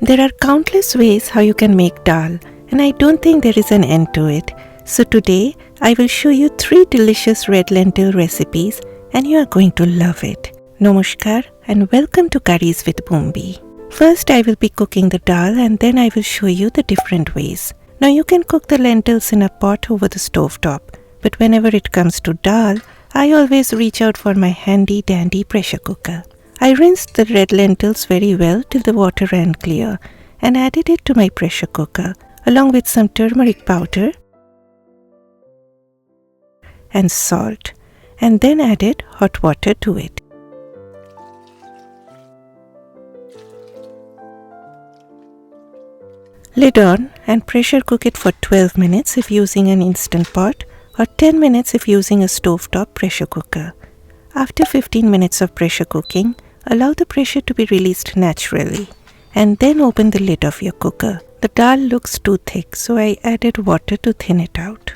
There are countless ways how you can make dal, and I don't think there is an end to it. So today, I will show you 3 delicious red lentil recipes and you are going to love it. Namaskar and welcome to Curries with Bumbi. First, I will be cooking the dal and then I will show you the different ways. Now you can cook the lentils in a pot over the stove top, but whenever it comes to dal, I always reach out for my handy dandy pressure cooker. I rinsed the red lentils very well till the water ran clear and added it to my pressure cooker along with some turmeric powder and salt, and then added hot water to it. Lid on and pressure cook it for 12 minutes if using an instant pot or 10 minutes if using a stovetop pressure cooker. After 15 minutes of pressure cooking, allow the pressure to be released naturally and then open the lid of your cooker. The dal looks too thick, so I added water to thin it out.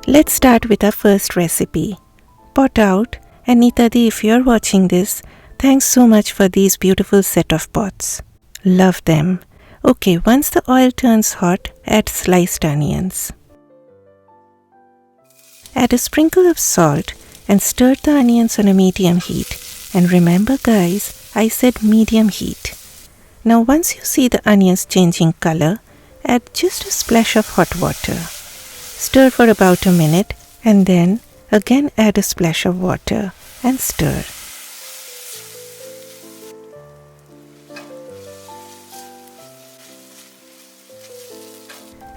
Let's start with our first recipe. Pot out, and Nitadi, if you're watching this, thanks so much for these beautiful set of pots. Love them. Okay, once the oil turns hot, add sliced onions. Add a sprinkle of salt and stir the onions on a medium heat. And remember guys, I said medium heat. Now once you see the onions changing color, add just a splash of hot water. Stir for about a minute and then again add a splash of water and stir.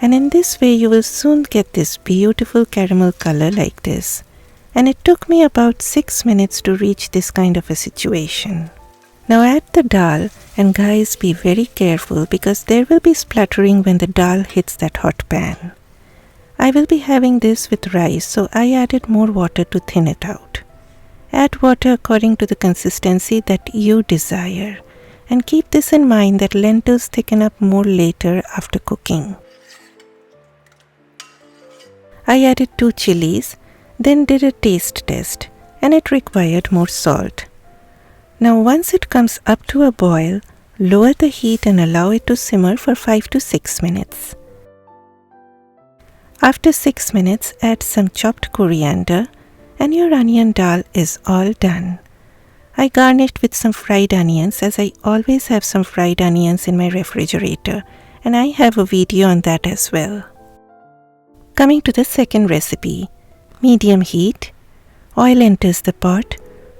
And in this way you will soon get this beautiful caramel color like this. And it took me about 6 minutes to reach this kind of a situation. Now add the dal, and guys, be very careful because there will be spluttering when the dal hits that hot pan. I will be having this with rice, so I added more water to thin it out. Add water according to the consistency that you desire. And keep this in mind that lentils thicken up more later after cooking. I added 2 chillies, then did a taste test, and it required more salt. Now once it comes up to a boil, lower the heat and allow it to simmer for 5 to 6 minutes. After 6 minutes, add some chopped coriander and your onion dal is all done. I garnished with some fried onions as I always have some fried onions in my refrigerator, and I have a video on that as well. Coming to the second recipe, medium heat, oil enters the pot.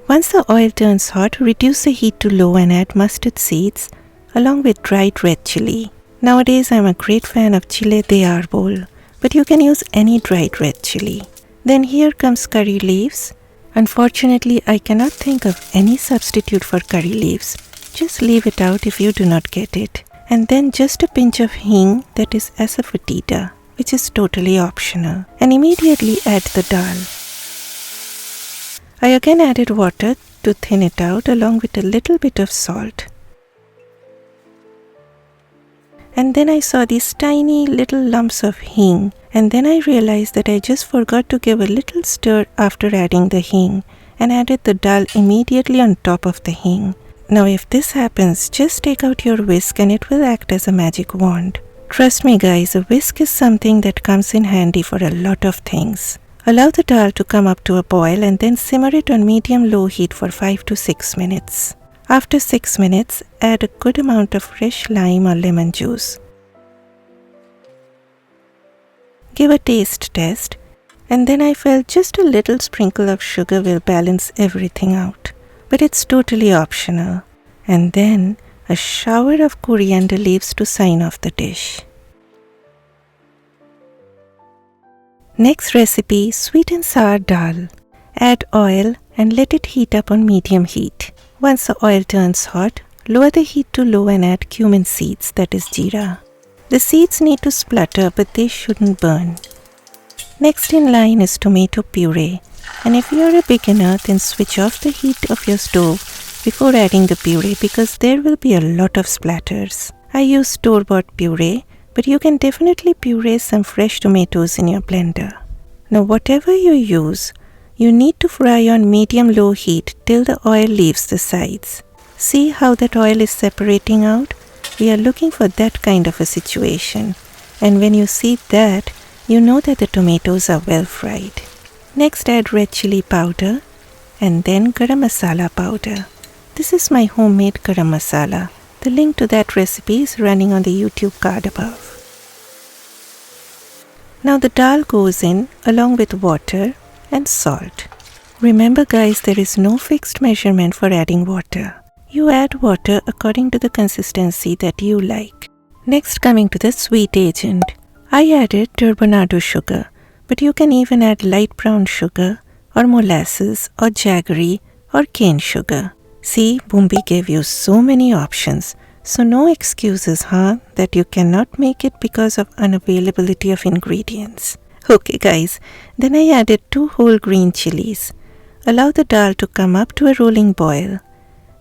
Once the oil turns hot, reduce the heat to low and add mustard seeds along with dried red chili. Nowadays I am a great fan of Chile de arbol, but you can use any dried red chili. Then here comes curry leaves. Unfortunately, I cannot think of any substitute for curry leaves. Just leave it out if you do not get it. And then just a pinch of hing, that is asafoetida, which is totally optional, and immediately add the dal. I again added water to thin it out along with a little bit of salt. And then I saw these tiny little lumps of hing, and then I realized that I just forgot to give a little stir after adding the hing and added the dal immediately on top of the hing. Now if this happens, just take out your whisk and it will act as a magic wand. Trust me guys, a whisk is something that comes in handy for a lot of things. Allow the dal to come up to a boil and then simmer it on medium-low heat for 5 to 6 minutes. After 6 minutes, add a good amount of fresh lime or lemon juice. Give a taste test, and then I felt just a little sprinkle of sugar will balance everything out. But it's totally optional. And then a shower of coriander leaves to sign off the dish. Next recipe, sweet and sour dal. Add oil and let it heat up on medium heat. Once the oil turns hot, lower the heat to low and add cumin seeds, that is jeera. The seeds need to splutter, but they shouldn't burn. Next in line is tomato puree, and if you are a beginner, then switch off the heat of your stove before adding the puree because there will be a lot of splatters. I use store-bought puree, but you can definitely puree some fresh tomatoes in your blender. Now whatever you use, You need to fry on medium-low heat till the oil leaves the sides. See how that oil is separating out? We are looking for that kind of a situation. And when you see that, you know that the tomatoes are well fried. Next, add red chilli powder and then garam masala powder. This is my homemade garam masala. The link to that recipe is running on the YouTube card above. Now the dal goes in along with water and salt. Remember guys, there is no fixed measurement for adding water. You add water according to the consistency that you like. Next, coming to the sweet agent. I added turbinado sugar, but you can even add light brown sugar or molasses or jaggery or cane sugar. See, Bumbi gave you so many options, so no excuses, that you cannot make it because of unavailability of ingredients. Okay guys, then I added 2 whole green chilies. Allow the dal to come up to a rolling boil.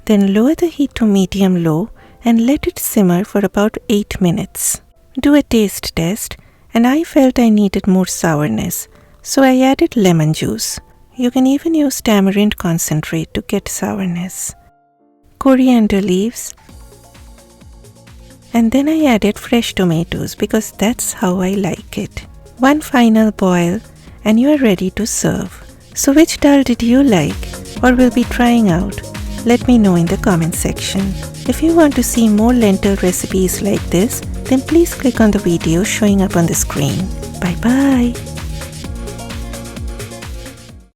Then lower the heat to medium-low and let it simmer for about 8 minutes. Do a taste test, and I felt I needed more sourness, so I added lemon juice. You can even use tamarind concentrate to get sourness. Coriander leaves. And then I added fresh tomatoes because that's how I like it. One final boil and you are ready to serve. So which dal did you like or will be trying out? Let me know in the comment section. If you want to see more lentil recipes like this, then please click on the video showing up on the screen. Bye bye.